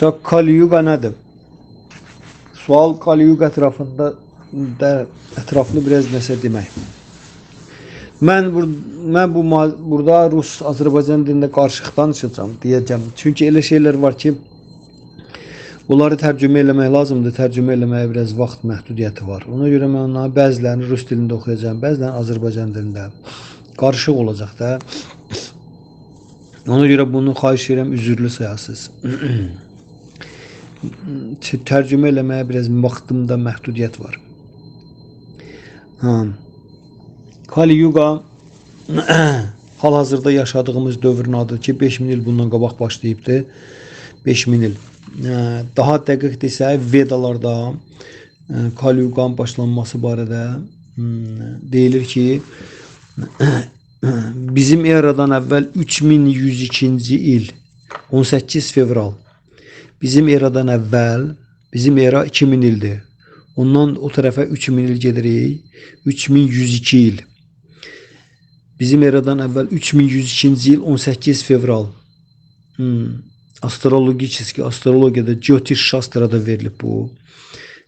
Da Kali Yuga nədir? Sual Kali Yuga ətrafında da ətraflı biraz nəsə demək. Mən burada Rus-Azərbaycan dilində qarışıq danışacağım deyəcəm. Çünki elə şeylər var ki, onları tərcümə eləmək lazımdır. Tərcümə eləməyə biraz vaxt məhdudiyyəti var. Ona görə mən onları bəzilərini rus dilində oxuyacağam, bəzilərini Azərbaycan dilində. Qarışıq olacaq da. Ona görə bunu xahiş edirəm, üzürlü sayasınız. Tərcümə eləməyə biraz vaxtımda məhdudiyyət var. Kali Yuga hal-hazırda yaşadığımız dövrün adı ki 5000 il bundan qabaq başlayıbdı. 5000 il. Daha dəqiq desə Vedalarda Kali Yuga'nın başlanması barədə deyilir ki bizim eradan əvvəl 3102-ci il 18 fevral. Bizim eradan əvvəl, bizim era 2000 ildir. Ondan o tərəfə 3000 il gedirik. 3102 il. Bizim eradan əvvəl 3102-ci il 18 fevral. Astrologiyada Jyotish Shastra'da verilib bu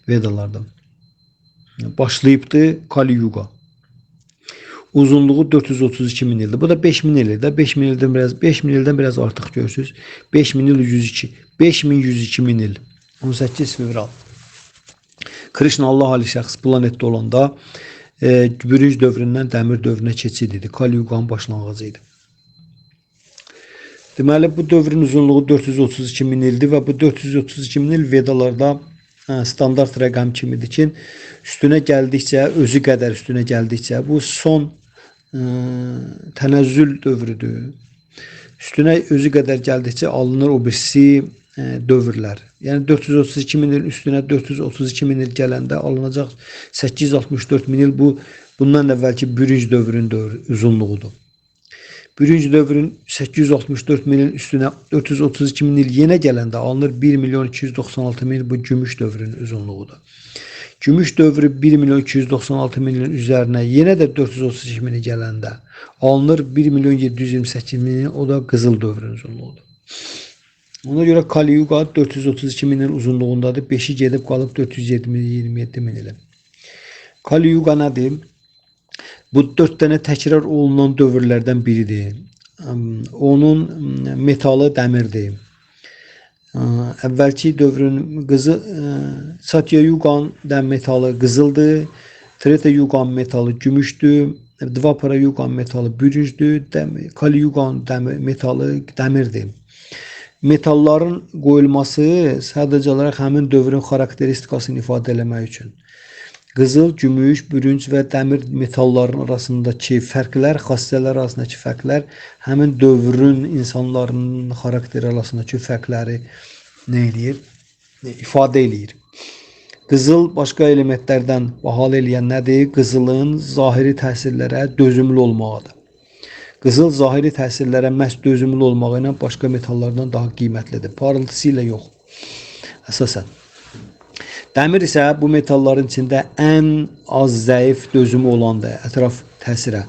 Vedalarda. Başlayıbdı Kali Yuga. Uzunluğu 432 min ildir. Bu da 5000 ildir. 5000 ildən biraz artıq görürsünüz. 5000 il 102. 5102 min il. 18 fevral. Krishna Allah Ali şəxs planetdə olanda bürünc dövründən dəmir dövrünə keçid idi. Kali Yuga'nın başlanğıcı idi. Deməli bu dövrün uzunluğu 432 min ildir və bu 432 min il Vedalarda standart rəqəm kimidir ki, üstünə gəldikcə, özü qədər üstünə gəldikcə bu son tənəzzül dövrüdür. Üstünə özü qədər gəldikcə alınır o birisi dövrlər. Yəni 432 min il üstünə 432 min il gələndə alınacaq 864 min il bundan əvvəlki bürünc dövrün uzunluğudur. Bürünc dövrün 864 min il üstünə 432 min il yenə gələndə alınır 1 milyon 296 min il bu gümüş dövrün uzunluğudur. Gümüş dövrü 1 milyon 296 min ilin üzərinə yenə də 432 min il gələndə alınır 1 milyon 728 min il, o da qızıl dövrün uzunluğudur. Ona görə Kali Yuga 432 min il uzunluğundadır. 5'i gedib qalıb 427 min il. Kali Yuga nədir? Bu 4 dənə təkrar olunan dövrlərdən biridir. Onun metalı dəmirdir. Əvvəlki dövrün Satya Yuga'nın metalı qızıldır. Treta Yuga'nın metalı gümüşdür. Dvapara Yuga'nın metalı bürüncdür. Kali Yuga'nın metalı dəmirdir. Metalların qoyulması sadəcə olaraq həmin dövrün xarakteristikasını ifadə eləmək üçün. Qızıl, gümüş, bürünc və dəmir metalların arasındakı fərqlər, xassələr arasındakı fərqlər həmin dövrün insanların xarakteri arasındakı fərqləri nə eləyir? İfadə eləyir. Qızıl başqa elementlərdən bahalı eləyən nədir? Qızılın zahiri təsirlərə dözümlü olmağıdır. Qızıl zahiri təsirlərə məhz dözümlü olmağı ilə başqa metallardan daha qiymətlidir. Parıltısı ilə yox. Əsasən. Dəmir isə bu metalların içində ən az zəif dözümü olandır ətraf təsirə.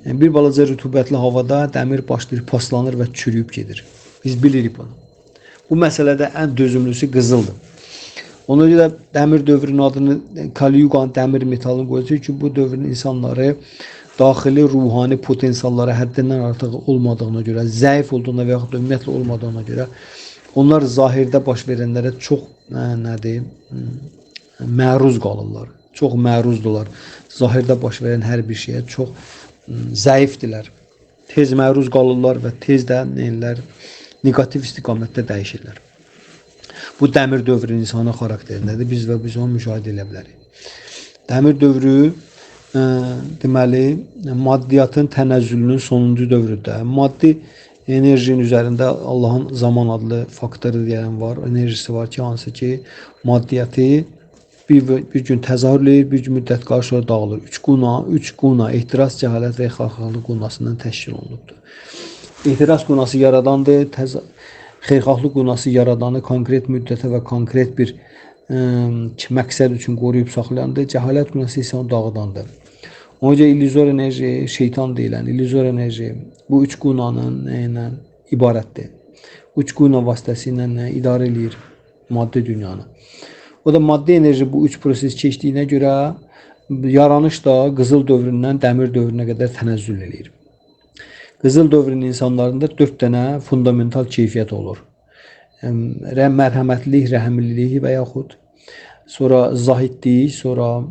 Bir balaca rütubətli havada dəmir başlayır, paslanır və çürüyüb gedir. Biz bilirik bunu. Bu məsələdə ən dözümlüsü qızıldır. Ona görə dəmir dövrünün adını Kali Yuga'nın dəmir metalını qoyacaq ki, bu dövrün insanları daxili ruhani potensialları həddindən artıq olmadığına görə, zəif olduğuna və yaxud da ümumiyyətlə olmadığına görə onlar zahirdə baş verənlərə çox məruz qalırlar. Çox məruzdular. Zahirdə baş verən hər bir şeyə çox zəifdirlər. Tez məruz qalırlar və tez də negativ istiqamətdə dəyişirlər. Bu dəmir dövrün insana xarakterindədir. Biz onu müşahidə edə bilərik. Dəmir dövrü deməli maddiyyatın tənəzzülünün sonuncu dövrüdür. Maddi enerjinin üzərində Allahın zaman adlı faktoru deyən var, enerjisi var ki, hansı ki maddiyyatı bir gün təzahür edir, bir müddət qarşıya dağılır. Üç quna, ehtiras, cəhalət və xeyirxahlıq qunasından təşkil olunubdur. Ehtiras qunası yaradandır, xeyirxahlıq qunası yaradanı konkret müddətə və konkret bir məqsəd üçün qoruyub saxlayandır. Cəhalət qunası isə onu dağıdandır. Ona görə illüzor enerji, şeytan deyilən illüzor enerji bu üç qunanın ibarətdir. uç quyuna vasitəsilə idarə edir maddi dünyanı. O da maddi enerji bu üç proses keçdiyinə görə yaranış da qızıl dövründən dəmir dövrünə qədər tənəzzül edir. Qızıl dövrün insanlarında 4 dənə fundamental keyfiyyət olur. Mərhəmətlilik, rəhimlilik və yaxud sonra zahidlik, sonra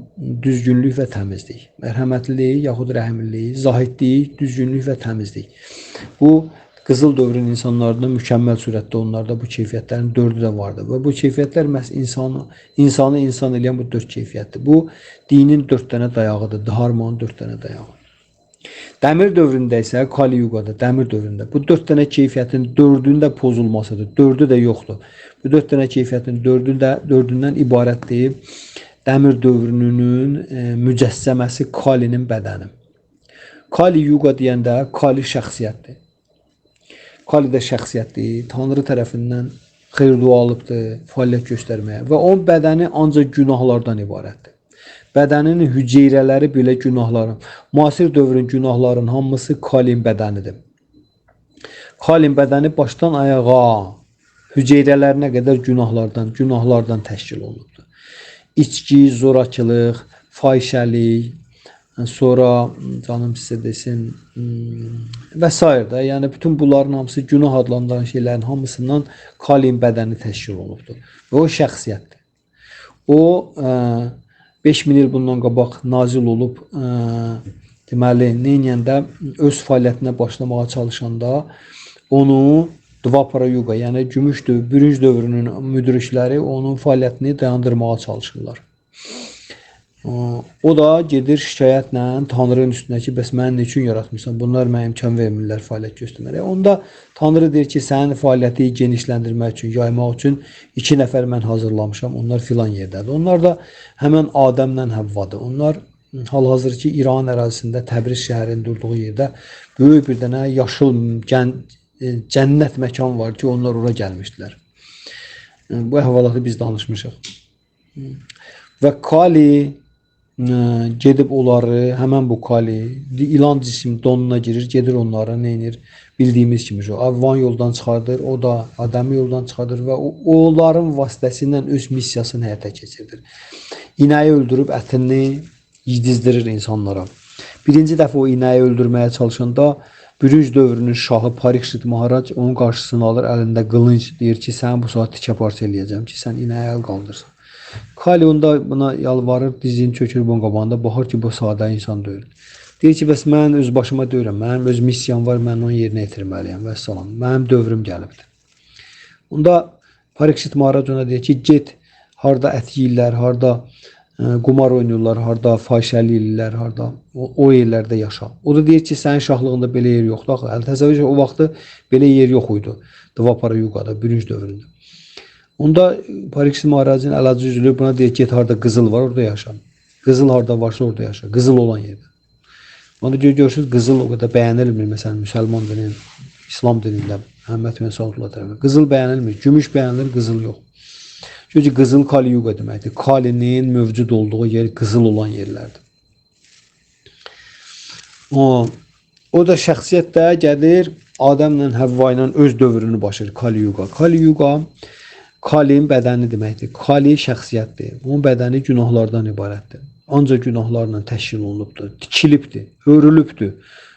düzgünlük və təmizlik. Mərhəmətlilik yaxud rəhimlilik, zahidlik, düzgünlük və təmizlik. Bu qızıl dövrün insanlarında mükəmməl surətdə onlarda bu keyfiyyətlərin 4-ü də vardır. Və bu keyfiyyətlər məhz insanı insan edən bu 4 keyfiyyətdir. Bu dinin 4 dənə dayağıdır, dharmanın 4 dənə dayağı. Dəmir dövründə isə Kali Yugada, dəmir dövründə bu 4 dənə keyfiyyətin 4-ünün də pozulmasıdır. 4-ü də yoxdur. Bu 4 dənə keyfiyyətin 4-ündən ibarətdir. Dəmir dövrünün mücəssəməsi Kalinin bədəni. Kali Yuga deyəndə Kali şəxsiyyətdir. Kali də şəxsiyyətdir. Tanrı tərəfindən xeyir-dua alıbdır, fəaliyyət göstərməyə və onun bədəni ancaq günahlardan ibarətdir. Bədəninin hüceyrələri belə günahların, müasir dövrün günahların hamısı Kalin bədənidir. Kalin bədəni başdan ayağa, hüceyrələrinə qədər günahlardan təşkil olunubdur. İçki, zorakılıq, fahişəlik, sonra canım sizə desin və s. da, yəni bütün bunların hamısı günah adlandıran şeylərin hamısından Kalin bədəni təşkil olunubdur. Və o şəxsiyyətdir. O 5000 il bundan qabaq nazil olub, deməli, neyniyəndə öz fəaliyyətinə başlamağa çalışanda onu Dvapara Yuga, yəni gümüş bürünc dövrünün müdrikləri onun fəaliyyətini dayandırmağa çalışırlar. O da gedir şikayətlə Tanrının üstünə ki, bəs məni üçün yaratmışsan, bunlar mənə imkan vermirlər fəaliyyət göstərməyə. Onda Tanrı deyir ki, sənin fəaliyyəti genişləndirmək üçün, yaymaq üçün 2 nəfər mən hazırlamışam, onlar filan yerdədir. Onlar da həmən Adəmlə Həvvadır. Onlar hal-hazır ki, İran ərazisində Təbriz şəhərinin durduğu yerdə böyük bir dənə yaşıl cənnət məkan var ki, onlar ora gəlmişdilər. Bu əhvalatı biz danışmışıq. Və Kali gedib onları, həmən bu Kali, ilan cisim donuna girir, gedir onlara, neynir? Bildiyimiz kimi Avvan yoldan çıxardır, o da Adəmi yoldan çıxardır və onların vasitəsilə öz missiyasını həyata keçirdir. İnəyi öldürüb ətini yedizdirir insanlara. Birinci dəfə o inəyi öldürməyə çalışanda bürünc dövrünün şahı Parikshit Maharac onun qarşısını alır, əlində qılınc, deyir ki, sən bu saat tikə parça eləyəcəm ki, sən inəyi əl qaldırsan. Kali onda buna yalvarır, dizini çökür bunun qabağında, baxır ki, bu sadə insan deyil. Deyir ki, bəs mən öz başıma deyirəm, mənim öz missiyam var, mən onu yerinə yetirməliyəm və salam. Mənim dövrüm gəlibdir. Onda Parikshit Maharac ona deyir ki, get, harda ət yeyirlər, harda qumar oynayırlar, harda fahişəli eləyirlər, harda o yerlərdə yaşa. O da deyir ki, sənin şahlığında belə yer yoxdur. Təsəvvür o vaxtı belə yer yox idi. Dvapara Yugada, bürünc dövründə. Onda Parikshit Maharacın əlacı üzülür, buna deyir ki, harda qızıl var, orada yaşa. Qızıl harda varsa orada yaşa. Qızıl olan yerdə. Onda görürsünüz, qızıl o qədər bəyənilmir. Məsələn, müsəlman dinin, İslam dinində, Məhəmməd Məsəlullah tərəfindən. Qızıl bəyənilmir, gümüş bəyənilir, qızıl yox. Çünki qızıl Kali Yuga deməkdir. Kalinin mövcud olduğu yer qızıl olan yerlərdir. O da şəxsiyyət də gəlir, Adəmlə Həvva ilə öz dövrünü başlayır Kali Yuga. Kali Yuga Kalinin bədəni deməkdir. Kali şəxsiyyətdir. Onun bədəni günahlardan ibarətdir. Ancaq günahlarla təşkil olunubdur, tikilibdir, örülübdür,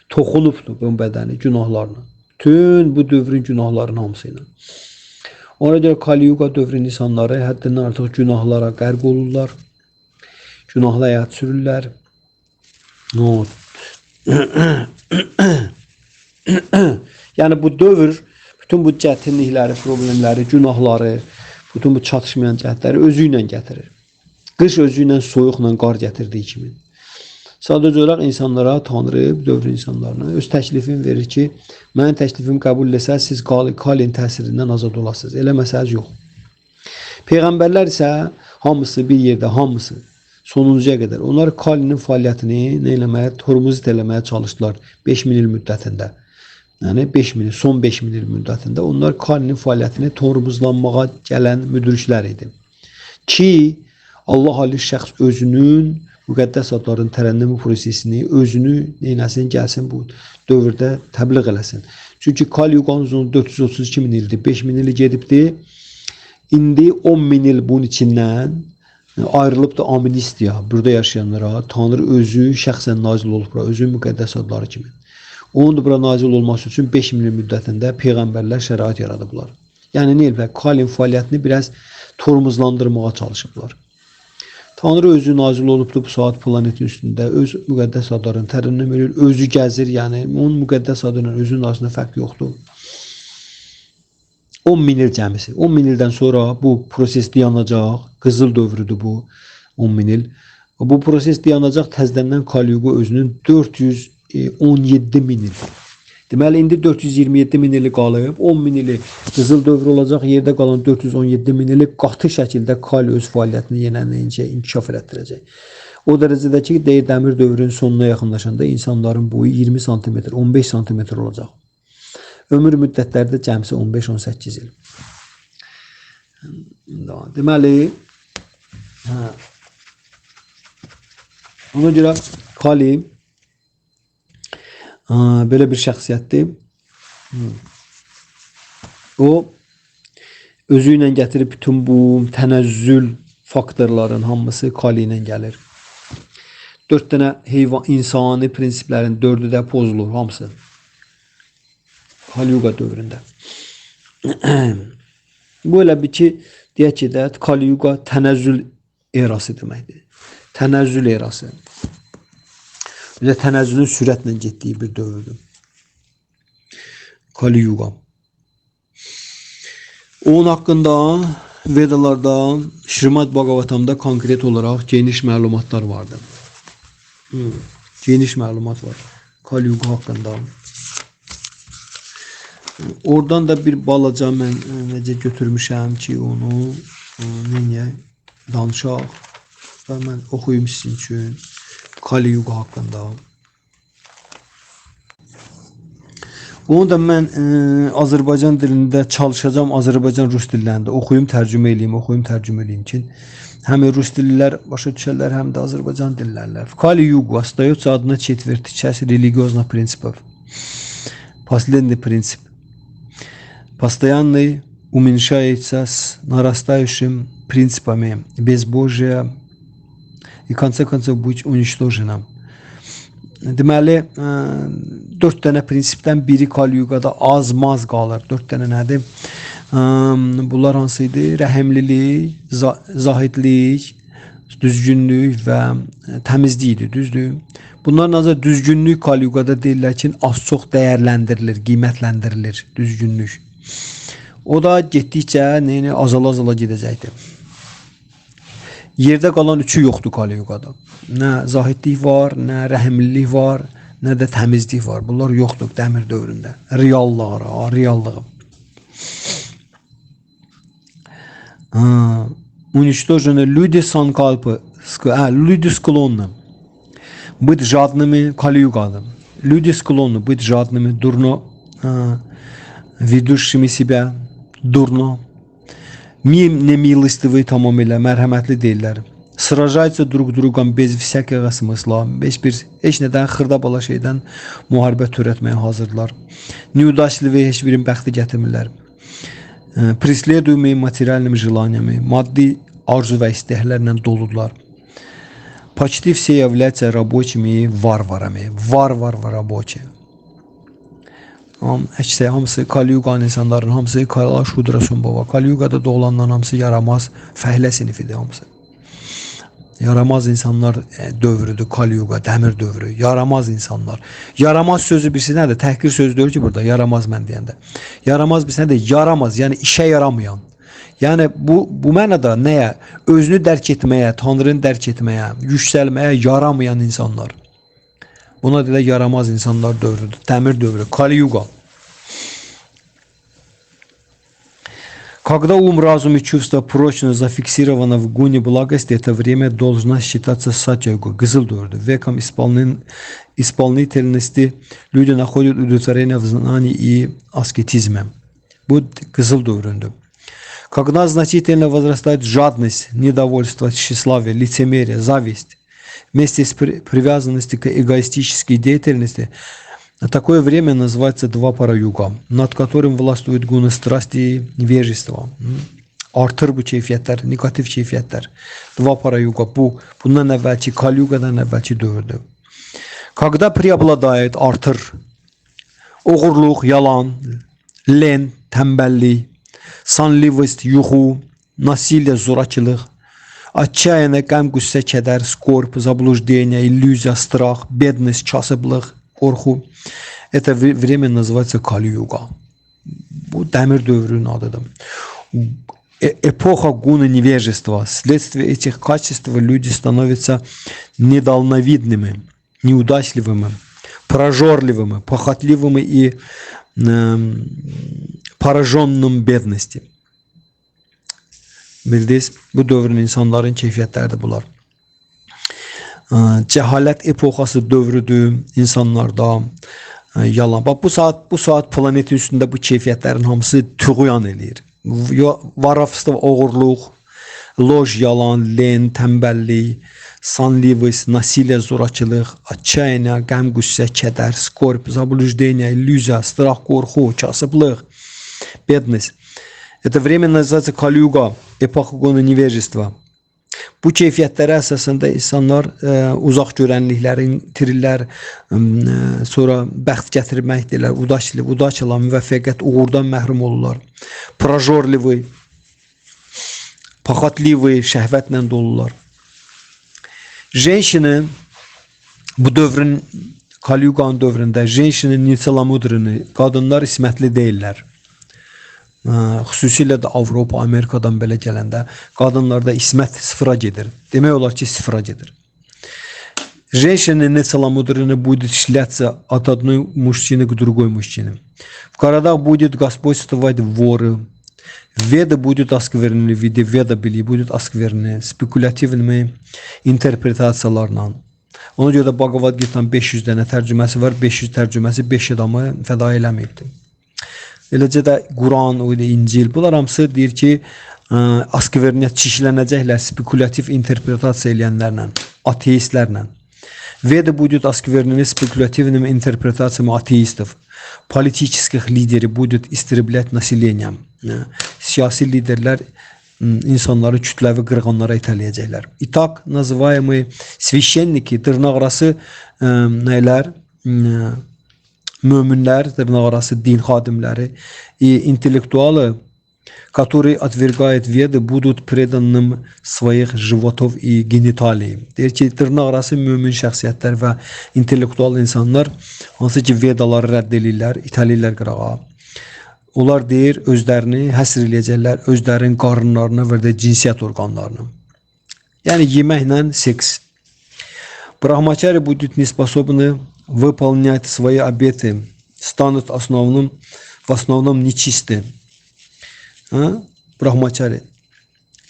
toxunubdur bunun bədəni günahlarla. Bütün bu dövrün günahlarının hamısı ilə. Ona görə Kali Yuga dövrün insanları həddindən artıq günahlara qərq olurlar. Günahla həyat sürürlər. Yəni bu dövr bütün bu çətinlikləri, problemləri, günahları, bütün bu çatışmayan cəhətləri özü ilə gətirir. Qış özü ilə soyuqla qar gətirdiyi kimi. Sadəcə olaraq insanlara, Tanrı, dövrün insanlarına öz təklifini verir ki, mənim təklifimi qəbul etsəz, siz Kalin təsirindən azad olasınız. Eləməsəz yox. Peyğəmbərlər isə hamısı bir yerdə, hamısı sonuncuya qədər. Onlar Kalinin fəaliyyətini nə eləməyə, tormuzit eləməyə çalışdılar 5000 il müddətində. Yəni 5000, son 5000 il müddətində onlar Kalinin fəaliyyətini tormuzlanmağa gələn müdriklər idi. Ki Allah Ali şəxs özünün müqəddəs adların tərənnüm prosesini özünü neynəsin, gəlsin bu dövrdə təbliğ eləsin. Çünki Kali Yuganın uzunluğu 432 min ildir. 5 min ili gedibdi. İndi 10 min il bunun içindən ayrılıb da amnistiya burada yaşayanlara Tanrı özü şəxsən nazil olub bura, özü müqəddəs adları kimi. Onun da bura nazil olması üçün 5 min il müddətində peyğəmbərlər şərait yaradıblar. Yəni nə elbə Kalin fəaliyyətini biraz tormozlandırmağa çalışıblar. Tanrı özü nazil olubdu bu saat planetin üstündə, öz müqəddəs adlarını tərənnüm edir, özü gəzir, yəni onun müqəddəs adının özünün arasında fərq yoxdur. 10 min il cəmisi. 10 min ildən sonra bu proses dayanacaq. Qızıl dövrüdür bu 10 min il. Bu proses dayanacaq, təzədən Kali Yuga özünün 417 min il. Deməli, indi 427 min ili qalıb, 10 min ili qızıl dövr olacaq, yerdə qalan 417 min ili qatı şəkildə Kali öz fəaliyyətini yenə inkişaf elətdirəcək. O dərəcədə ki, dəmir dövrünün sonuna yaxınlaşanda insanların boyu 20 sm, 15 sm olacaq. Ömür müddətləri də cəmsi 15-18 il. Deməli, ona görə Kali belə bir şəxsiyyətdir. O, özü ilə gətirib bütün bu tənəzzül faktorların hamısı Kali ilə gəlir. 4 dənə insani prinsiplərin 4'ü də pozulur, hamısı. Kali Yuga dövründə. Bu elə bir ki, deyək ki, Kali Yuga tənəzzül erası deməkdir. Tənəzzül erası. Bizə tənəzzülün sürətlə getdiyi bir dövrdür. Kali Yuga. Onun haqqında Vedalarda, Şrimad Bhagavatamda konkret olaraq geniş məlumatlar vardır. Geniş məlumat var Kali Yuga haqqında. Oradan da bir balaca mən necə götürmüşəm ki, onu nəyə danışaq. Mən oxuyum sizin üçün Kali Yuga haqqında. Onu da mən Azərbaycan dilində çalışacağım, Azərbaycan rus dillərində oxuyum, tərcümə eləyim ki, həm rus dillilər başa düşərlər, həm də Azərbaycan dillərlər. Kali Yuga остается одна четверть часть религиозных принципов. Последний принцип. Постоянный уменьшается с нарастающим принципами безбожия и в конце концов быть уничтоженным. Deməli, 4 dənə prinsipdən biri Kali Yugada az-maz qalır. 4 dənə nədir? Bunlar hansı idi? Rəhimlilik, zahidlik, düzgünlük və təmizlik idi, düzdür? Bunların ancaq düzgünlük Kali Yugada deyirlər ki, az-çox dəyərləndirilir, qiymətləndirilir düzgünlük. O da getdikcə azala-azala gedəcəkdir. Yerdə qalan üçü yoxdur Kali Yugada. Nə zahidlik var, nə rəhimlilik var, nə də təmizlik var. Bunlar yoxdur dəmir dövründə. Reallığı. Уничтожены люди санкальпы, люди склонны быть жадными Кали Югада. Люди склонны быть жадными, дурно ведущими себя, дурно. Немилостивые tamamilə mərhəmətli deyirlər. Sırajayca druq-druqan bez всякого смысла. Heç nədən xırda bala şeydən müharibə törətməyə hazırlar. Неудачливые heç birin bəxti gətirmirlər. Преследуемые материальными желаниями, maddi arzu və istəklərlə doludlar. Почти все являются рабочими варварами. Варвар рабочие. Əksər hamısı Kali Yuganın insanların hamısı Kala Şudra Sumbhava. Kali Yugada doğulanların hamısı yaramaz fəhlə sinifidir hamısı. Yaramaz insanlar dövrüdür Kali Yuga, dəmir dövrü. Yaramaz insanlar. Yaramaz sözü birisi nədir? Təhqir sözü deyir ki burada yaramaz mən deyəndə. Yaramaz birisi nədir? Yaramaz, yəni işə yaramayan. Yəni bu mənada nəyə? Özünü dərk etməyə, Tanrını dərk etməyə, yüksəlməyə yaramayan insanlar. Buna deyirlər yaramaz insanlar dövrüdür. Dəmir dövrü. Kali Yuga. Когда ум, разум и чувство прочно зафиксировано в гуне благости, это время должно считаться сатья-юга, кызыл дövrü. Веком исполнительности люди находят удовлетворение в знании и аскетизме. Bu кызыл dövründür. Когда значительно возрастает жадность, недовольство, тщеславие, лицемерие, зависть, вместе с привязанностью к эгоистической деятельности, Такое время называется два пара юга, nад которым властвует гуны strasti и невежества. Artır bu keyfiyyətlər, negativ keyfiyyətlər. Два пара юга. Bundan əvvəlki Kali yugadan əvvəlki dövrdür. Когда преобладает artır, oğurluq, yalan, len, tembellik, sonливость, yuxu, насилие, zorakılıq, отчаяние, qəm, qüssə, kədər, skorp, заблуждение, иллюзия, страх, бедность, kasıblıq, qorxu. Это время называется Кали-юга. Bu dəmir dövrünün adıdır. Эпоха гуна невежества. Вследствие этих качеств люди становятся недалновидными, неудачливыми, прожорливыми, похотливыми и пораженным bədnosti. Bildiniz, bu dövrün insanların keyfiyyətləri də bunlar. Cəhalət epoxası dövrüdür insanlarda. Yalan. Bak bu saat planetin üstündə bu keyfiyyətlərin hamısı tüğyan eləyir. Varovstvo, oğurluq, loj, yalan, len, tembellik, sonливость, насилие, zorakılıq, отчаяние, qəm, qüssə, kədər, skorp, заблуждение, иллюзия, страх, qorxu, kasıblıq, бедность. Это время называется Кали-юга, эпоха гуна невежества. Bu keyfiyyətlərə əsasında insanlar uzaq görənliklərin itirirlər, sonra bəxt gətirmək deyirlər, udaçıla, müvəffəqiyyət, uğurdan məhrum olurlar. Prajorlivi, paxatlivi, şəhvətlə dolurlar. Женщины, bu dövrün, Kali-yugan dövründə, женщины neçəlamudrini, qadınlar ismətli deyirlər. Xüsusilə də Avropa, Amerikadan belə gələndə qadınlarda ismət sıfıra gedir. Demək olar ki, sıfıra gedir. Женщины нецеломудренны будет шляться от одной мужчины к другой мужчине. В городах будет господствовать воры. Веды будут осквернены в виде ведабили, будут осквернены спекулятивными интерпретациyalarla. Ona görə də Bhagavad Gita'nın 500 dənə tərcüməsi var. 500 tərcüməsi 5 adamı fəda eləməyibdir. Eləcə də Quran, İncil, bunlar hamısı deyir ki, askverniyyət çişlənəcəklər spekulativ interpretasiya eləyənlərlə, ateistlərlə. Veda будет осквернены спекулятивными интерпретациями атеистов. Политических лидеров будет истреблять населением. Siyasi liderlər insanları kütləvi qırğınlara itələyəcəklər. İtak, называемые священники, dırnaqarası nələr? Müminlər, dırnaqarası din xadimləri, интеллектуалы, которые отвергают веды, будут преданным своих животов и гениталий. Deyir ki, dırnaqarası mümin şəxsiyyətlər və intellektual insanlar, hansı ki vedaları rədd edirlər, itəlirlər qırağa. Onlar deyir, özlərini həsr eləyəcəklər, özlərinin qarınlarına və də cinsiyyət orqanlarına. Yəni, yeməklə seks. Брахмачари будут неспособны выполнять свои обеты, станут в основном нечисты. Brahmachari.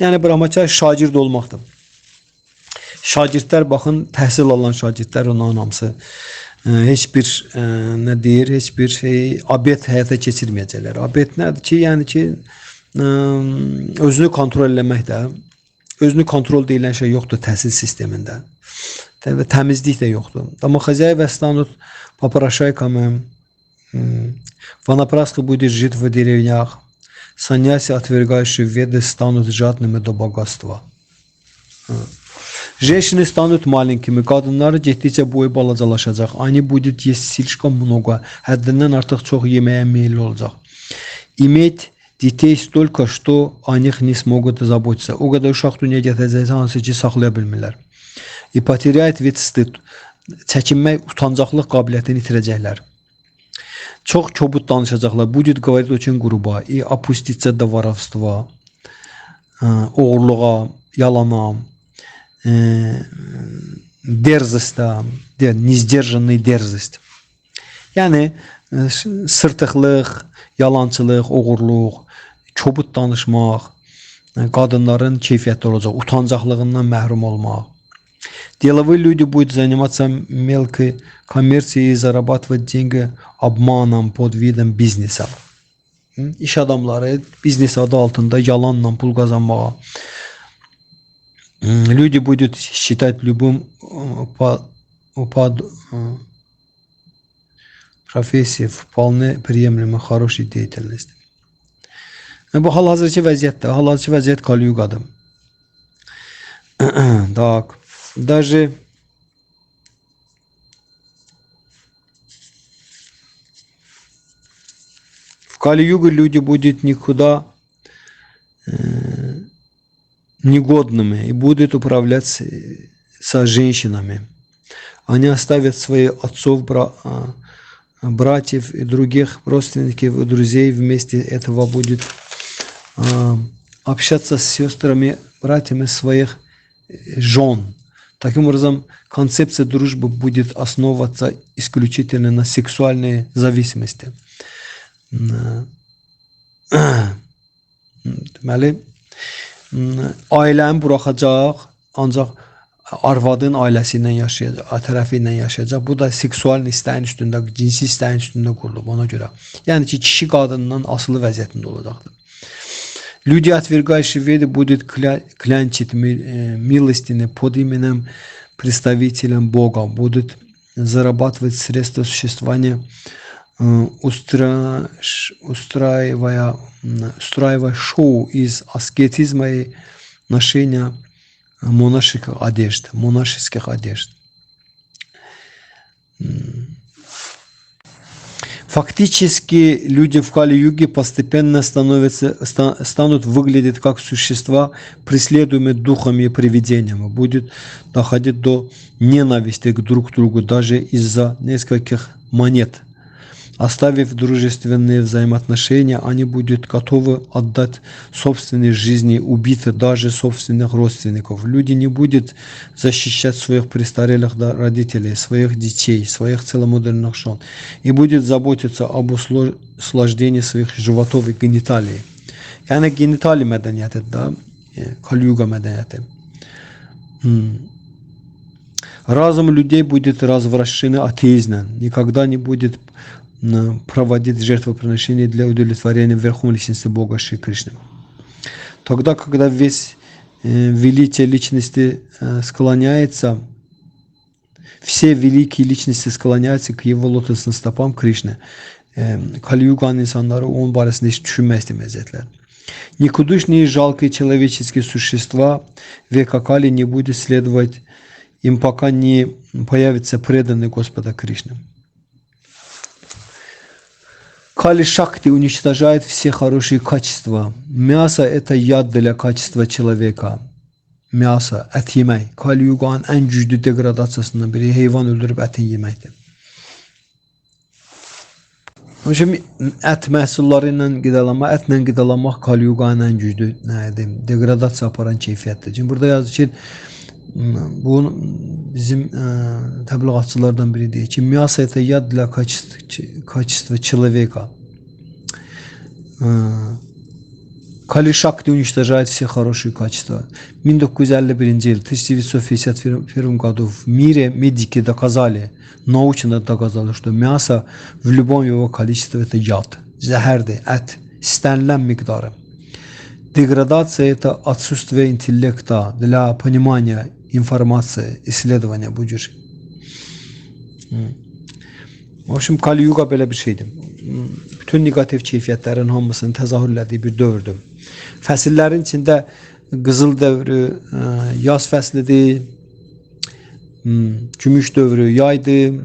Yəni Brahmachari şagird olmaqdır. Şagirdlər baxın, təhsil alan şagirdlər onların hamısı heç bir nə deyir, heç bir abet həyata keçirməyəcəklər. Abet nədir ki, yəni ki özünü kontrol eləməkdə, özünü kontrol edilən şey yoxdur təhsil sistemində. Və təmizlik də yoxdur. Домохозяева станут попрошайками, ванапраски будет жить в деревнях. Саньяси, отвергающие веды, станут жадными до богатства. Женщины станут маленькими, qadınları getdikcə boyu balacalaşacaq. Они будет есть слишком много, həddindən artıq çox yeməyə meyilli olacaq. Иметь детей столько, что о них не смогут заботиться. O qədər uşaq dünyaya gətirəcəksə, hansı ki, saxlaya bilmirlər. И потеряет вид стыд. Çəkinmək, utancaqlıq qabiliyyətini itirəcəklər. Çox kobud danışacaqlar. Будет говорить очень грубо. И опуститься до воровства, oğurluğa, yalana, dерзость, несдержанный dерзость. Yəni, sırtıqlıq, yalançılıq, oğurluq, kobud danışmaq, qadınların keyfiyyətli olacaq, utancaqlığından məhrum olmaq. Деловые люди будут заниматься мелкой коммерцией и зарабатывать деньги обманом под видом бизнеса. İş adamları biznes adı altında yalanla pul kazanmağa. Люди будут считать любым Professiya вполне приемлемо, хорошей деятельности. Bu hal-hazırki vəziyyətdir. Hal-hazırki vəziyyət Kali-Yugadır. Так. Даже в Кали-Югу люди будут никуда негодными и будут управлять со женщинами. Они оставят своих отцов, братьев и других родственников и друзей. Вместе этого будет общаться с сестрами, братьями своих жен. Таким образом, концепция дружбы будет основываться исключительно на сексуальной зависимости. Deməli, ailəni buraxacaq, ancaq arvadın ailəsi ilə yaşayacaq, tərəfi ilə yaşayacaq. Bu da seksual istəyin üstündə, cinsi istəyin üstündə qurulub ona görə. Yəni ki, kişi qadından asılı vəziyyətində olacaqdır. Люди, отвергающие веру, будут клянчить милостины под именем представителем Бога, будут зарабатывать средства существования, устраивая шоу из аскетизма и ношения монашеских одежд. Фактически люди в Кали-Юге постепенно станут выглядеть как существа, преследуемые духами и привидениями. Будет доходить до ненависти друг к другу даже из-за нескольких монет. Оставив дружественные взаимоотношения, они будут готовы отдать собственные жизни, убить даже собственных родственников. Люди не будут защищать своих престарелых родителей, своих детей, своих целомудренных жен и будут заботиться об услаждении своих животов и гениталий. Yani genitali medeniyeti da, Кали-Юга medeniyeti. Разум людей будет развращен атеизмом, никогда не будет проводить жертвоприношения для удовлетворения верховной личности Бога Шри Кришны. Тогда, когда весь величие личности склоняется, все великие личности склоняются к его лотосным стопам Кришны. Кали-Югa'nın insanları onun barəsində hiç düşünmək istəməyəcəklər. Никудышные жалкие человеческие существа века Кали не будут следовать им, пока не появится преданный Господа Кришны. Кали Шакти уничтожает все хорошие качества. Мясо – это яд для качества человека. Мясо, et yemək. Kali-Yuga'nın en güclü degradasiyasından biri heyvan öldürüb ətin yeməkdir. Onun üçün ət məhsulları ilə qidalanmaq, ətlə qidalanmaq Kali-Yuga'nın en güclü degradasiya aparan keyfiyyətdir. Şimdi burada yazır ki, bu bizim təbliğatçılardan biri deyir ki, мясо – это яд для качества человека. Kali Shakti уничтожает все хорошие качества. 1951 il 1951 году в мире медики доказали, научно доказали, что мясо в любом его количестве – это яд, zəhərdir, ət, istənilən miqdarı. Деградация – это отсутствие интеллекта для понимания информации, исследования будешь. В общем, Kali-Yuga belə bir şeydir. Bütün negativ keyfiyyətlərin hamısını təzahürlədiyi bir dövrdür. Fəsillərin içində qızıl dövrü, yaz fəslidir, gümüş dövrü yaydır,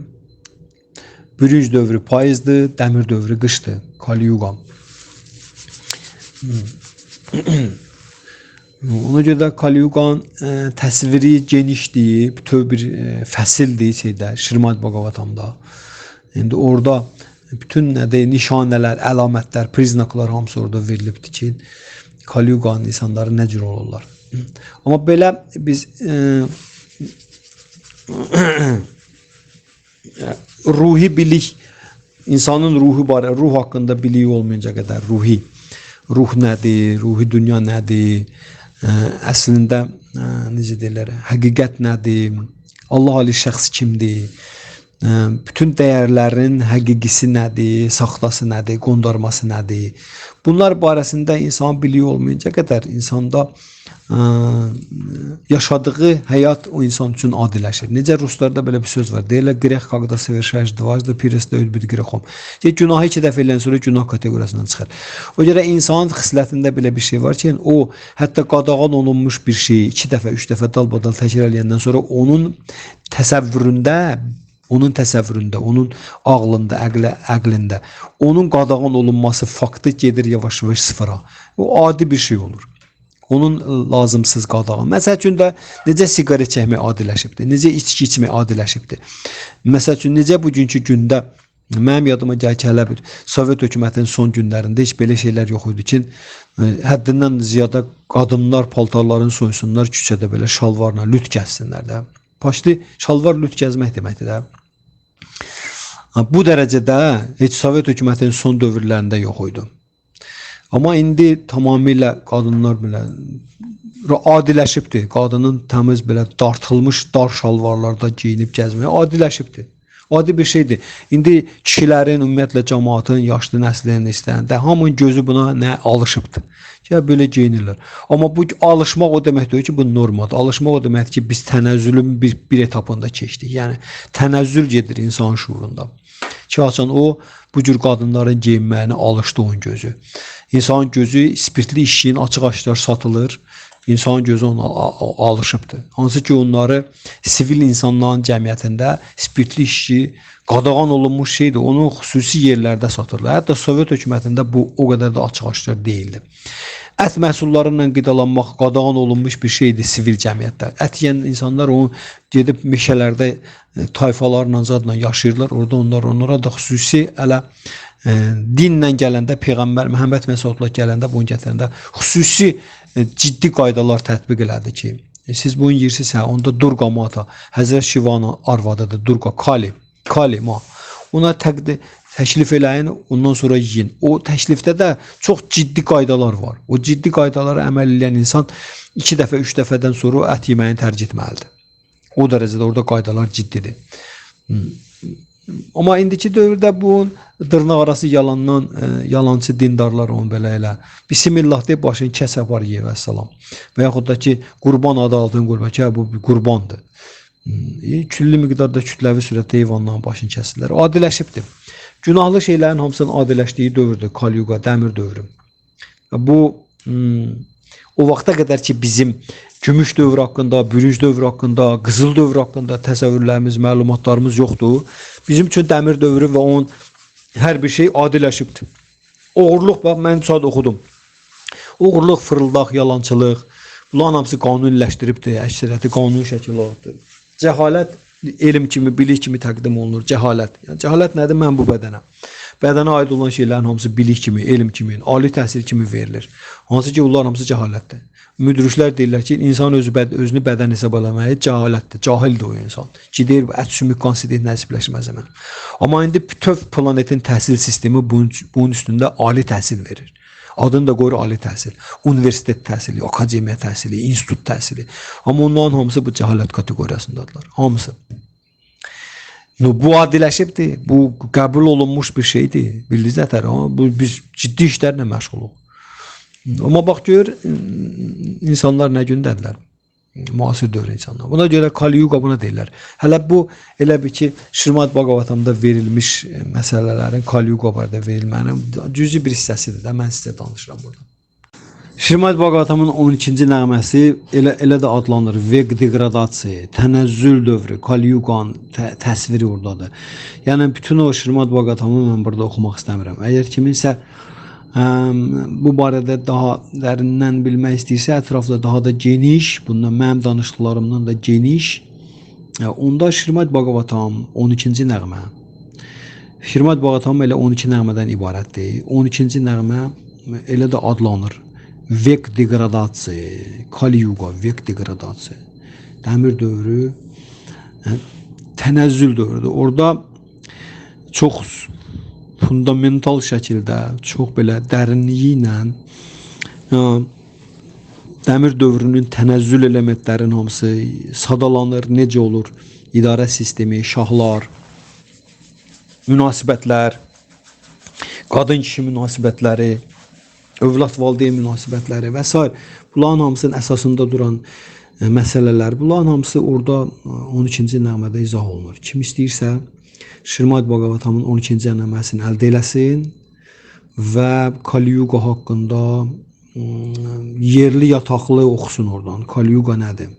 bürünc dövrü payızdır, dəmir dövrü qışdır. Kali-Yuga. Ona görə də Kali-Yuga'nın təsviri genişdir, bütöv bir fəsildir şeydə, Şrimad Bhagavatamda. İndi orada bütün nişanələr, əlamətlər, priznaklar hamısı orada verilibdir ki, Kali-Yuga'nın insanları nə cür olurlar. Amma belə biz ruhi bilik, insanın ruhu barə, ruh haqqında biliyi olmayınca qədər ruhi. Ruh nədir, ruhi dünya nədir, əslində necə deyirlər, həqiqət nədir, Allah Ali şəxs kimdir, bütün dəyərlərin həqiqisi nədir, saxtası nədir, qondarması nədir. Bunlar barəsində insan biliyi olmayınca qədər insanda yaşadığı həyat o insan üçün adiləşir. Necə ruslarda belə bir söz var. Deyirlər qrex когда совершаешь дважды перестает быть грехом. Günahı 2 dəfə eləyən sonra günah kateqoriyasından çıxır. O görə insanın xislətində belə bir şey var ki, o hətta qadağan olunmuş bir şeyi 2 dəfə, 3 dəfə dalbadal təkrar eləyəndən sonra onun təsəvvüründə, onun ağlında, əqlində onun qadağan olunması faktı gedir yavaş-yavaş sıfıra. O adi bir şey olur. Onun lazımsız qadağan. Məsəl üçün də necə siqaret çəkmək adiləşibdir, necə içki içmək adiləşibdir. Məsəl üçün necə bugünkü gündə mənim yadıma gəlir ki, hələ bir Sovet hökumətinin son günlərində heç belə şeylər yox idi ki, həddindən ziyada qadınlar paltarlarını soysunlar, küçədə belə şalvarla lüt gəzsinlər də. Başlı şalvar lüt gəzmək deməkdir də. Bu dərəcədə heç Sovet hökumətinin son dövrlərində yox idi. Amma indi tamamilə qadınlar belə adiləşibdir. Qadının təmiz belə dartılmış dar şalvarlarda geyinib gəzməyə adiləşibdir. Adi bir şeydir. İndi kişilərin, ümumiyyətlə cəmaatın, yaşlı nəslinin istəyəndə hamının gözü buna nə alışıbdır. Ya belə geyinirlər. Amma bu alışmaq o demək deyil ki, bu normadır. Alışmaq o deməkdir ki, biz tənəzzülün bir etapında keçdik. Yəni tənəzzül gedir insan şuurunda. Ki açan o bu cür qadınların geyinməyinə alışdı onun gözü. İnsanın gözü spirtli içkiyin açıq-aşkar satılır. İnsanın gözü ona alışıbdır. Hansı ki onları sivil insanların cəmiyyətində spirtli içki qadağan olunmuş şeydir. Onu xüsusi yerlərdə satırlar. Hətta Sovet hökumətində bu o qədər də açıq-aşkar deyildi. Ət məhsullarıyla qidalanmaq qadağan olunmuş bir şeydir sivil cəmiyyətdə. Ət yeyən insanlar onu gedib meşələrdə tayfalarla zadla yaşayırlar. Orada onlara da xüsusi elə dinlə gələndə, Peyğəmbər Məhəmməd məsəllə gələndə, bunu gətirəndə xüsusi ciddi qaydalar tətbiq elədi ki, siz bunu yiyirsinizsə, onda Durga Mata, Həzrət Şivanın arvadıdır, Durga Kali ma. Ona təklif eləyin, ondan sonra yiyin. O təklifdə də çox ciddi qaydalar var. O ciddi qaydalara əməl edən insan 2 dəfə, 3 dəfədən sonra ət yeməyini tərcih etməlidir. O dərəcədə orada qaydalar ciddidir. Amma indiki dövrdə bu dırnaq arası yalandan, yalancı dindarlar onu belə elə Bismillah deyib başını kəs apar ye və salam. Və yaxud da ki, qurban adı aldığın qurban ki, bu bir qurbandır. Küllü miqdarda kütləvi sürətdə heyvanların başını kəsirlər. Adiləşibdir. Günahlı şeylərin hamısının adiləşdiyi dövrdür. Kalyuga, dəmir dövrü. Bu o vaxta qədər ki, bizim gümüş dövrü haqqında, bürünc dövrü haqqında, qızıl dövrü haqqında təsəvvürlərimiz, məlumatlarımız yoxdur. Bizim üçün dəmir dövrü və onun hər bir şey adiləşibdir. Oğurluq, bax, mən saat oxudum. Oğurluq, fırıldaq, yalançılıq, bunların hamısı qanuniləşdiribdir, əksəriyyəti qanuni şəkil alırdır. Cəhalət elm kimi, bilik kimi təqdim olunur. Cəhalət. Yəni, cəhalət nədir? Mən bu bədənə. Bədənə aid olan şeylərin hamısı bilik kimi, elm kimi, ali təhsil kimi verilir. Hansı ki, bunlar hamısı cəhalətdir. Müdriklər deyirlər ki, insan özünü bədən hesab eləməyi cəhalətdir. Cahildir o insan. Ki, deyir, ət sümük konsident nəsibləşməz əmən. Amma indi bütöv planetin təhsil sistemi bunun üstündə ali təhsil verir. Adını da qoyur ali təhsil. Universitet təhsili, akademiya təhsili, institut təhsili. Amma onların hamısı bu cəhalət kateqoriyasındadılar. Hamısı. Bu adiləşibdir. Bu qəbul olunmuş bir şeydir. Bildiniz nətər? Biz ciddi işlərlə məşğuluq. Amma bax gör, insanlar nə gündədirlər? Müasir dövr insanlar. Buna görə Kali Yuga buna deyirlər. Hələ bu elə bir ki, Şrimad Bhagavatamda verilmiş məsələlərin Kali Yuga barədə verilmənin cüzi bir hissəsidir də. Mən sizə danışıram burada. Şrimad Bhagavatamın 12-ci nəğməsi elə də adlanır. Veg degradasiya, tənəzzül dövrü, Kali Yuganın təsviri oradadır. Yəni bütün o Şrimad Bhagavatamı mən burada oxumaq istəmirəm. Əgər kiminsə bu barədə daha dərindən bilmək istəyirsə, ətrafda daha da geniş, bundan mənim danışdıqlarımdan da geniş, onda Şrimad Bhagavatam 12-ci nəğmə. Şrimad Bhagavatam elə 12 nəğmədən ibarətdir. 12-ci nəğmə elə də adlanır. Vek degradasiya, Kali Yuga, vek degradasiya. Dəmir dövrü, tənəzzül dövrüdür. Orada çox fundamental şəkildə, çox belə dərinliyi ilə dəmir dövrünün tənəzzül elementlərinin hamısı sadalanır, necə olur? İdarə sistemi, şahlar, münasibətlər, qadın-kişi münasibətləri, övlad-valideyn münasibətləri və s. Bunların hamısının əsasında duran məsələlər. Bunların hamısı orada 12-ci nəğmədə izah olunur. Kim istəyirsə Şirmad Bhagavatamın 12-ci nəğməsini əldə eləsin və Kali Yuga haqqında yerli yataqlı oxusun oradan. Kali Yuga nədir?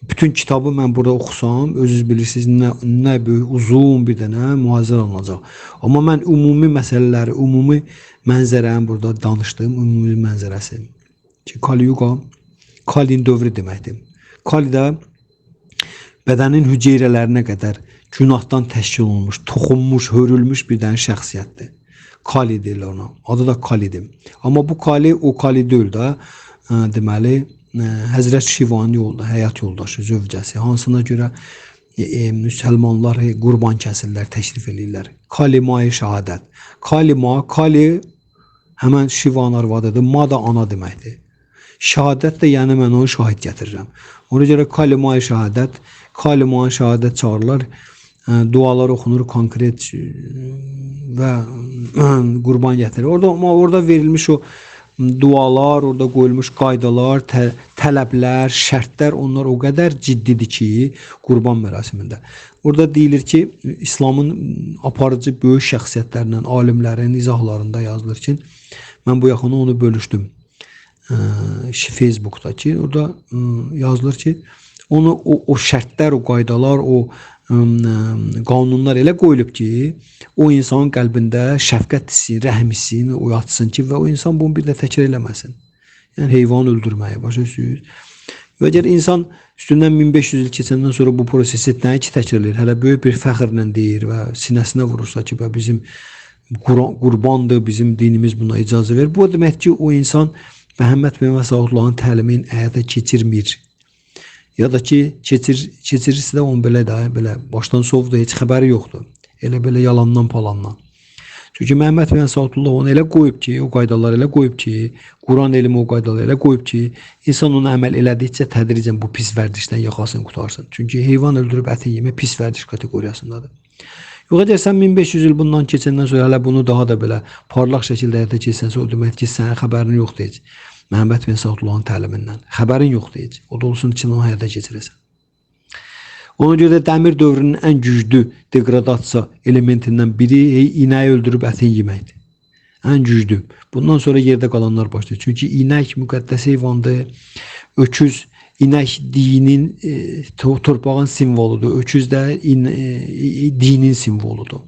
Bütün kitabı mən burada oxusam, özünüz bilirsiniz, nə böyük, uzun bir dənə mühazirə alınacaq. Amma mən ümumi məsələləri, ümumi mənzərəni burada danışdım, ümumi mənzərəsi. Ki, Kali Yuga, Kalin dövrü deməkdir. Kali də bədənin hüceyrələrinə qədər günahdan təşkil olunmuş, toxunmuş, hörülmüş bir dənə şəxsiyyətdir. Kali deyirlər ona. Adı da Kalidir. Amma bu Kali o Kali deyil də, deməli, Həzrət Şivanın yolda, həyat yoldaşı, zövcəsi, hansına görə müsəlmanlar qurban kəsirlər, təşrif edirlər. Kali-ma-i şəhadət. Kali-ma, Kali həmən Şivan arvadıdır, ma da ana deməkdir. Şəhadət də yəni mən onu şahid gətirirəm. Ona görə Kali-ma-i şəhadət, Kali-ma-i şəhadət çağırırlar, dualar oxunur konkret və qurban gətirir. Orada verilmiş o dualar, orada qoyulmuş qaydalar, tələblər, şərtlər, onlar o qədər ciddidir ki, qurban mərasimində. Orada deyilir ki, İslamın aparıcı böyük şəxsiyyətlərindən, alimlərin izahlarında yazılır ki, mən bu yaxını onu bölüşdüm Facebook'da ki, orada yazılır ki, onu o şərtlər, o qaydalar, o qanunlar elə qoyulub ki, o insanın qəlbində şəfqət hissi, rəhm hissini oyatsın ki, və o insan bunu bir də təkrar eləməsin. Yəni heyvan öldürməyi, başa düşürsünüz. Və əgər insan üstündən 1500 il keçəndən sonra bu prosesi nəyi ki təkrar edir, hələ böyük bir fəxrlə deyir və sinəsinə vurursa ki, bizim qurbandır, bizim dinimiz buna icazə verir. Bu demək ki, o insan Məhəmməd Peyğəmbər sallallahu təlimin həyata keçirmir. Ya da ki, keçirirsə də onun belə başdan sovdu, heç xəbəri yoxdur. Elə belə yalandan palandan. Çünki Məhəmməd Peyğəmbər sallallahu onu elə qoyub ki, o qaydalar elə qoyub ki, Quran elmi o qaydalar elə qoyub ki, insan onu əməl elədikcə tədricən bu pis vərdişdən yaxasını qutarsın. Çünki heyvan öldürüb əti yemək pis vərdiş kateqoriyasındadır. Yox, əgər sən 1500 il bundan keçəndən sonra hələ bunu daha da belə parlaq şəkildə həyata keçsənsə, o demək ki, sənin xəbərin yoxdur heç. Məhəmməd bin Sallallahu təlimindən. Xəbərin yoxdur heç. O da olsun için onu həyata keçirəsən. Ona görə də dəmir dövrünün ən güclü degradasiya elementindən biri inəyi öldürüb ətin yeməkdir. Ən güclü. Bundan sonra yerdə qalanlar başlayır. Çünki inək müqəddəs heyvandır. Öküz, inək dinin, torpağın simvoludur. Öküz də dinin simvoludur.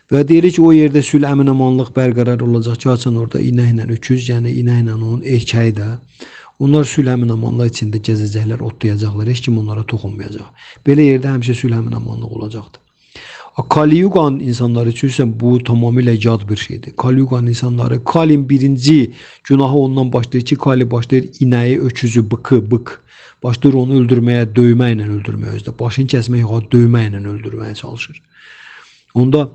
Və deyirik ki, o yerdə sülh əmin-amanlıq bərqərar olacaq ki, açın orada inəklə öküz, yəni inəklə onun erkəyi də. Onlar sülh əmin-amanlıq içində gəzəcəklər, otlayacaqlar, heç kim onlara toxunmayacaq. Belə yerdə həmişə sülh əmin-amanlıq olacaqdır. Kali Yugan insanları üçünsə bu tamamilə yad bir şeydir. Kali Yugan insanları, Kalin birinci günahı ondan başlayır ki, Kali başlayır inəyi, öküzü, bık. Başlayır onu öldürməyə, döyməklə öldürməyə özdə. Başını kəsmək, döyməklə öldürməyə çalışır. Onda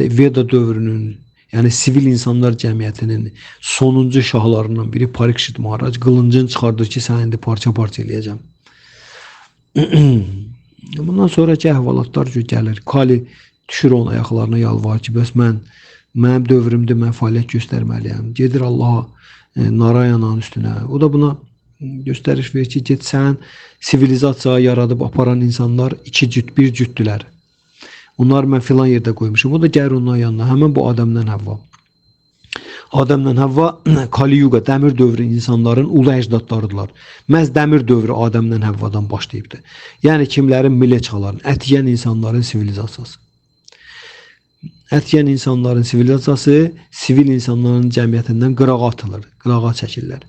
Veda dövrünün, yəni sivil insanlar cəmiyyətinin sonuncu şahlarından biri Parikshit Maharaj qılıncını çıxardır ki, sən indi parça-parça eləyəcəm. Bundan sonraki əhvalatlar gəlir. Kali düşür onun ayaqlarına, yalvar ki, bəs mənim dövrümdə mən fəaliyyət göstərməliyəm. Gedir Allaha, Narayananın üstünə. O da buna göstəriş verir ki, get sən sivilizasiya yaradıb aparan insanlar bir cütdülər. Onlar mən filan yerdə qoymuşum. O da gəlir ondan yanına. Həmən bu Adəmdən Həvva. Adəmdən Həvva Kali Yuga, dəmir dövrü insanların ulu əcdadlarıdırlar. Məhz dəmir dövrü Adəmdən Həvvadan başlayıbdır. Yəni kimlərin mileçaların, ət yeyən insanların sivilizasiyası. Ət yeyən insanların sivilizasiyası sivil insanların cəmiyyətindən qırağa atılır, qırağa çəkirlər.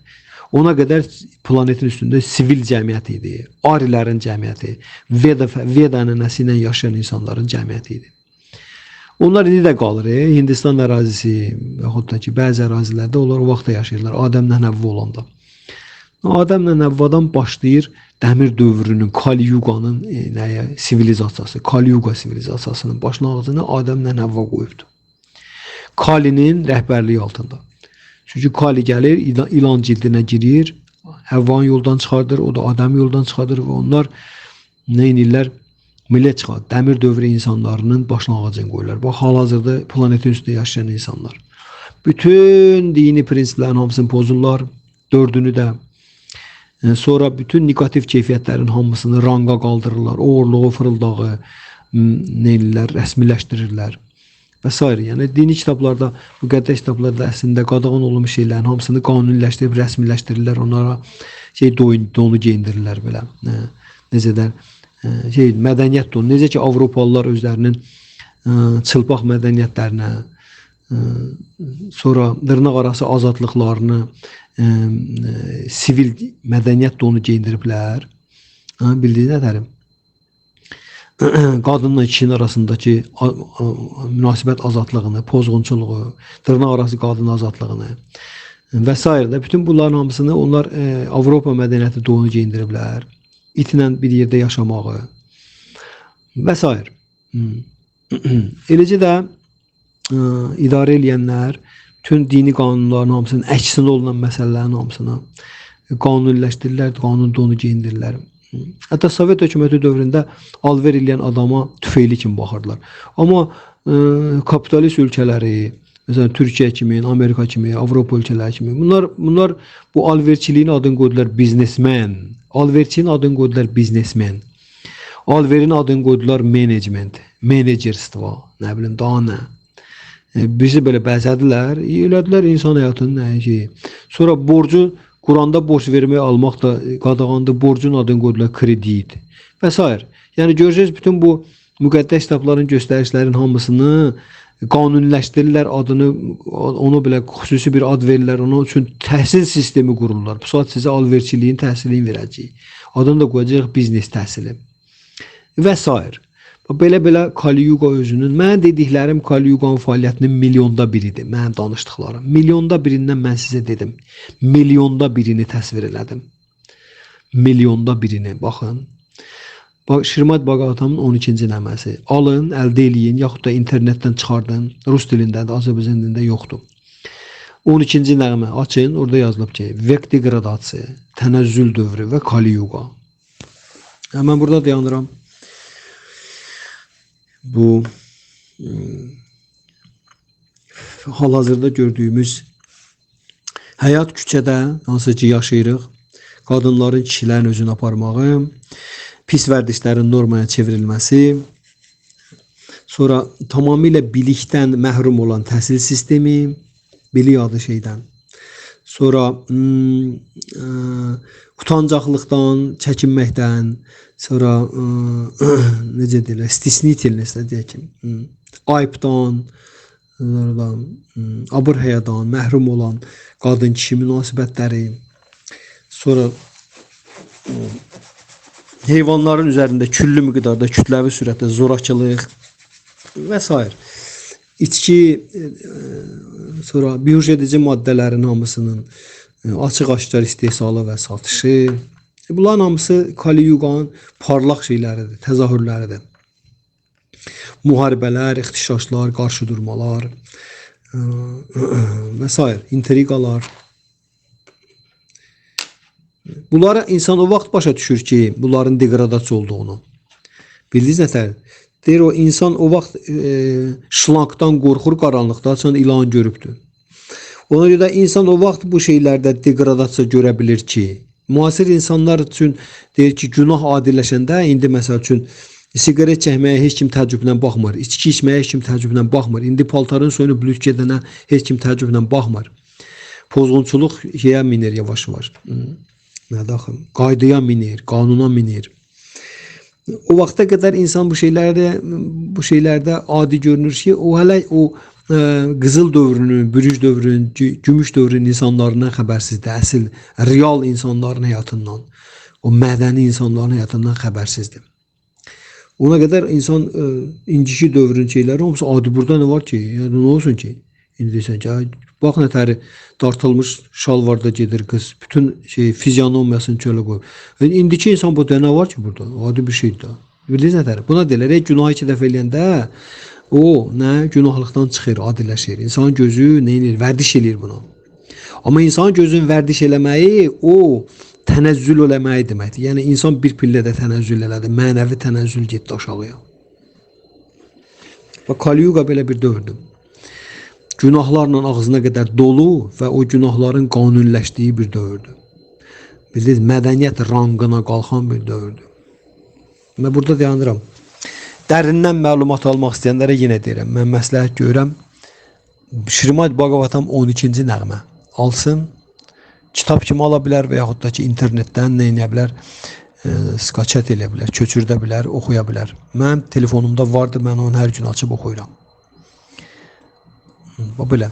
Ona qədər planetin üstündə sivil cəmiyyəti idi. Arilərin cəmiyyəti, Veda ənənəsi ilə yaşayan insanların cəmiyyəti idi. Onlar indi də qalır. Hindistan ərazisi, yaxud da ki, bəzi ərazilərdə onlar o vaxtda yaşayırlar. Adəmdən Həvva olanda. Adəmlə Həvvadan başlayır dəmir dövrünün, Kali Yuganın sivilizasiyası, Kali Yuga sivilizasiyasının başlanğıcını Adəmlə Həvva qoyubdur. Kalinin rəhbərliyi altında. Çünki Kali gəlir, ilan cildinə girir, Həvvanı yoldan çıxardır, o da Adəmi yoldan çıxardır və onlar nə edirlər? Millət çıxar, dəmir dövrü insanlarının başlanğıcını qoyurlar. Bax, hal-hazırda planetin üstündə yaşayan insanlar. Bütün dini prinsiplerin hamısını pozurlar. Dördünü de. Sonra bütün negatif keyfiyyətlərin hamısını ranga qaldırırlar. Oğurluğu, fırıldağı neyirlər, rəsmiləşdirirlər və s. Yəni dini kitablarda, müqəddəs kitablarda əslində qadağan olunmuş şeylərin hamısını qanuniləşdirib rəsmiləşdirirlər. Onlara donu geyindirirlər belə. Necə də mədəniyyət donu. Necə ki Avropalılar özlərinin çılpaq mədəniyyətlərinə, sonra dırnaq arası azadlıqlarını sivil mədəniyyət donu geyindiriblər. Bildiyiniz nədərim? Qadınla kişinin arasındakı münasibət azadlığını, pozğunçuluğu, dırnaq arası qadın azadlığını və s. Bütün bunların hamısını onlar Avropa mədəniyyəti donu geyindiriblər. İtlə bir yerdə yaşamağı və s. Eləcə də idarə edənlər bütün dini qanunların hamısının əksində olunan məsələlərin hamısını qanuniləşdirirlər, qanun donu geyindirirlər. Hətta Sovet hökuməti dövründə alver eləyən adama tüfeyli kimi baxırdılar. Amma kapitalist ölkələri, mesela Türkiye kimi, Amerika kimi, Avropa ölkələri kimi, bunlar bu alverçiliyin adını qoydular biznesmen. Alverçinin adını qoydular biznesmen. Alverin adını qoydular management, menecerство, nə bilim daha nə. Bizi belə bəzədilər, elədilər insan həyatının nə şeyi. Sonra borcu, Quranda borc vermək almaq da qadağandır, borcun adını qoydular kredit və s. Yəni görəcəksiniz bütün bu müqəddəs kitabların göstərişlərin hamısını qanuniləşdirirlər, adını ona belə xüsusi bir ad verirlər, onun üçün təhsil sistemi qururlar. Bu saat sizə alverçiliyin təhsilini verəcək. Adını da qoyacaq biznes təhsili və s. Belə Kali Yuga özünün, mən dediklərim Kali Yuga'nın fəaliyyətinin milyonda biridir. Mən danışdıqlarım. Milyonda birindən mən sizə dedim. Milyonda birini təsvir elədim. Milyonda birini. Baxın. Şirmat Baqatamın 12-ci nəməsi. Alın, əldə eləyin, yaxud da internetdən çıxardın. Rus dilində də, Azərbaycan dilində yoxdur. 12-ci nəğmə açın, orada yazılıb ki, vek degradasiya, tənəzzül dövrü və Kali Yuga. Mən burada dayanıram. Bu hal-hazırda gördüyümüz həyat küçədə hansı ki yaşayırıq, qadınların, kişilərin özünü aparmağı, pis vərdişlərin normaya çevrilməsi, sonra tamamilə bilikdən məhrum olan təhsil sistemi, bilik adı şeydən, sonra utancaqlıqdan, çəkinməkdən, sonra necə deyirlər, stisnitelnəsə deyək ki, ayıbdan, abır-həyadan məhrum olan qadın-kişi münasibətləri, sonra heyvanların üzərində küllü miqdarda kütləvi sürətdə zorakılıq və s. İçki, sonra biyoloji maddələrin hamısının açıq-aşkar istehsalı və satışı. Bunların hamısı Kali Yuga'nın parlaq şeyləridir, təzahürləridir. Müharibələr, ixtişaşlar, qarşı durmalar və s. intriqalar. Bunlara insan o vaxt başa düşür ki, bunların degradasiya olduğunu. Bildiniz nətər? Deyir o insan o vaxt şlankdan qorxur, qaranlıqda açan ilan görübdür. Ona görə də insan o vaxt bu şeylərdə degradasiya görə bilir ki, müasir insanlar üçün deyir ki, günah adiləşəndə, indi məsəl üçün siqaret çəkməyə heç kim təəccüblə baxmır, içki içməyə heç kim təəccüblə baxmır, indi paltarın soyunu blüt gedənə heç kim təəccüblə baxmır. Pozğunçuluq şeyə minir yavaş-yavaş. Nə daxil? Qaydaya minir, qanuna minir. O vaxta qədər insan bu şeylərdə adi görünür ki, o hələ o qızıl dövrünün, bürüc dövrünün, gümüş dövrünün insanlarından xəbərsizdir. Əsl, real insanların həyatından, o mədəni insanların həyatından xəbərsizdir. Ona qədər insan indiki dövrün şeyləri hamısı adi, burada nə var ki? Yəni nə olsun ki? İndi desən ki, bax nətəri dartılmış şalvarda gedir qız. Bütün fizionomiyasını çölə qoyub. İndiki insan bu nə var ki burada? Adi bir şeydir. Bildiniz nətəri? Buna deyirlər, günahı 2 dəfə eləyəndə o nə günahlıqdan çıxır, adiləşir. İnsanın gözü nə edir? Vərdiş eləyir buna. Amma insanın gözünün vərdiş eləməyi o tənəzzül eləməyi deməkdir. Yəni insan bir pillədə tənəzzül elədi, mənəvi tənəzzül getdi aşağıya. Və Kali Yuga belə bir dövrdür. günahlarla ağzına qədər dolu və o günahların qanuniləşdiyi bir dövrdür. Bilirsiniz, mədəniyyət rangına qalxan bir dövrdür. Mən burada dayanıram. Dərindən məlumat almaq istəyənlərə yenə deyirəm. Mən məsləhət görürəm. Şrimad Bhagavatam 12-ci nəğmə alsın. Kitab kimi ala bilər və yaxud da ki, internetdən nə edə bilər? Skaçət elə bilər, köçürdə bilər, oxuya bilər. Mənim telefonumda vardı, mən onu hər gün açıb oxuyuram. Bu belə.